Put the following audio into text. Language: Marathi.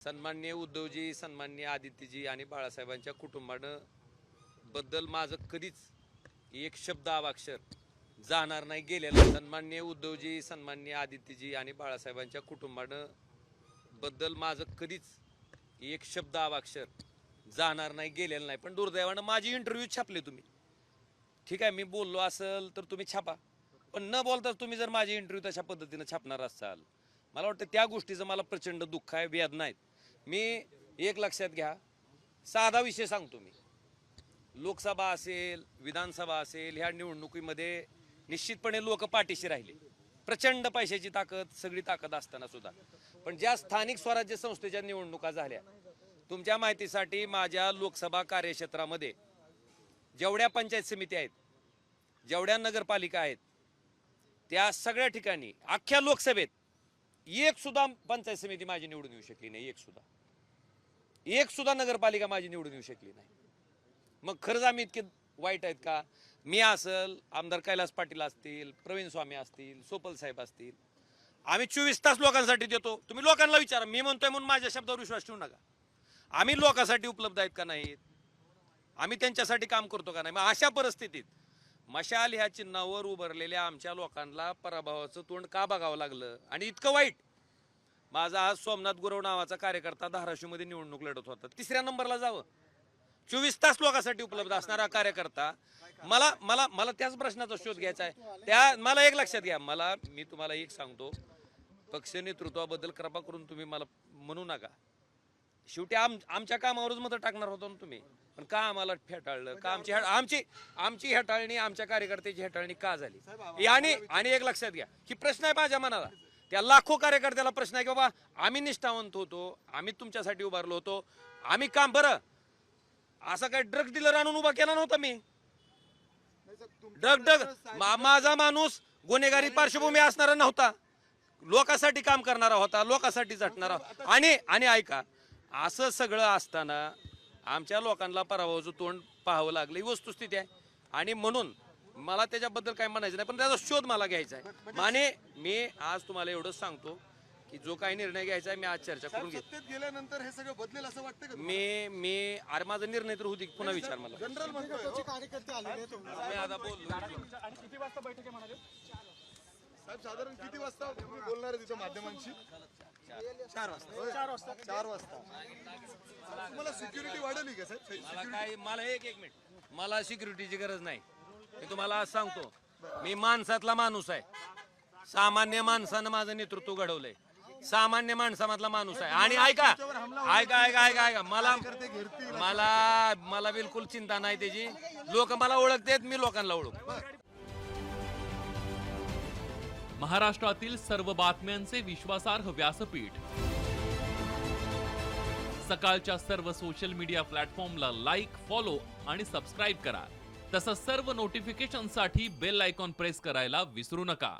सन्माननीय उद्धवजी, सन्माननीय आदित्यजी आणि बाळासाहेबांच्या कुटुंबानं बद्दल माझं कधीच एक शब्द अवाक्षर जाणार नाही गेलेला. सन्माननीय उद्धवजी, सन्माननीय आदित्यजी आणि बाळासाहेबांच्या कुटुंबानं बद्दल माझं कधीच एक शब्द अवाक्षर जाणार नाही गेलेला नाही. पण दुर्दैवानं माझी इंटरव्ह्यू छापले तुम्ही. ठीक आहे, मी बोललो असेल तर तुम्ही छापा, पण न बोलता तुम्ही जर माझी इंटरव्ह्यू तशा पद्धतीनं छापणार असाल, मला वाटतं त्या गोष्टीचं मला प्रचंड दुःख आहे, वेदना आहेत. मी एक लक्षात घ्या, साधा विषय सांगतो. मी लोकसभा असेल, विधानसभा असेल, ह्या निवडणुकीमध्ये निश्चितपणे लोक पाठीशी राहिले. प्रचंड पैशाची ताकद, सगळी ताकद असताना सुद्धा. पण ज्या स्थानिक स्वराज्य संस्थेच्या निवडणुका झाल्या, तुमच्या माहितीसाठी माझ्या लोकसभा कार्यक्षेत्रामध्ये जेवढ्या पंचायत समिती आहेत, जेवढ्या नगरपालिका आहेत, त्या सगळ्या ठिकाणी अख्ख्या लोकसभेत एक सुद्धा पंचायत समिती माझी निवडून येऊ शकली नाही. एक सुद्धा नगरपालिका माझी निवडून येऊ शकली नाही. मग खरंच आम्ही इतके वाईट आहेत का? मी असेल, आमदार कैलास पाटील असतील, प्रवीण स्वामी असतील, सोपल साहेब असतील, आम्ही 24 तास लोकांसाठी देतो. तुम्ही लोकांना विचारा, मी म्हणतोय म्हणून माझ्या शब्दावर विश्वास ठेवू नका. आम्ही लोकांसाठी उपलब्ध आहेत का नाहीत? आम्ही त्यांच्यासाठी काम करतो का नाही? मग अशा परिस्थितीत मशाल ह्या चिन्हावर उभारलेल्या आमच्या लोकांना पराभवाचं तोंड का बघावं लागलं? आणि इतकं वाईट, माझा आज सोमनाथ गुरव नावाचा कार्यकर्ता धाराशिवमध्ये निवडणूक लढत होता. 3ऱ्या नंबरला जावं, 24 तास लोकांसाठी उपलब्ध असणारा कार्यकर्ता. मला मला मला त्याच प्रश्नाचा शोध घ्यायचा आहे. मला एक लक्षात घ्या, मी तुम्हाला एक सांगतो, पक्ष नेतृत्वाबद्दल कृपा करून तुम्ही मला म्हणू नका. शेवटी आमच्या कामावरच मतं टाकणार होतो ना तुम्ही, पण का आम्हाला फेटाळलं? का आमची हेटाळणी, आमच्या कार्यकर्त्याची हेटाळणी का झाली? आणि एक लक्षात घ्या, की प्रश्न आहे माझ्या मनाला, त्या लाखो कार्यकर्त्याला प्रश्न आहे की बाबा, आम्ही निष्ठावंत होतो, आम्ही तुमच्यासाठी उभारलो होतो, आम्ही काम, बरं असं काय ड्रग डीलर आणून उभा केला नव्हता मी. माझा माणूस गुन्हेगारी पार्श्वभूमी असणारा नव्हता, लोकांसाठी काम करणारा होता, लोकांसाठी झटणारा. आणि ऐका, असं सगळं असताना आमच्या लोकांना पराभवाचं तोंड पाहावं लागलं, ही वस्तुस्थिती आहे. आणि म्हणून मला त्याच्याबद्दल काय म्हणायचं नाही, पण त्याचा शोध मला घ्यायचा आहे. आणि मी आज तुम्हाला एवढंच सांगतो की जो काही निर्णय घ्यायचा आहे, मी आज चर्चा करून घेतो. गेल्यानंतर हे सगळं बदलेल असं वाटतं का? मी अरे माझा निर्णय तर होती, पुन्हा विचार मला. जनरल कार्यकर्ते आलेले मी आता बोललो. आणि किती वाजता बैठक आहे म्हणाले? साहेब, साधारण किती वाजता तुम्ही बोलणार आहे तिथं माध्यमांशी? 4 वाजता. 4 वाजता. तुम्हाला सिक्युरिटी वाढवली का साहेब? मला एक मिनिट, मला सिक्युरिटीची गरज नाही. मी तुम्हाला आज सांगतो, मी माणसातला माणूस आहे. सामान्य माणसानं माझं नेतृत्व घडवलंय, सामान्य माणसामधला माणूस आहे. आणि ऐका, मला बिलकुल चिंता नाही त्याची. लोक मला ओळखतात, मी लोकांना ओळखतो. महाराष्ट्रातील सर्व बातम्यांचे विश्वासार्ह व्यासपीठ, सकाळच्या सर्व सोशल मीडिया प्लॅटफॉर्मला लाईक, फॉलो आणि सबस्क्राईब करा. तसंच सर्व नोटिफिकेशनसाठी बेल आयकॉन प्रेस करायला विसरू नका.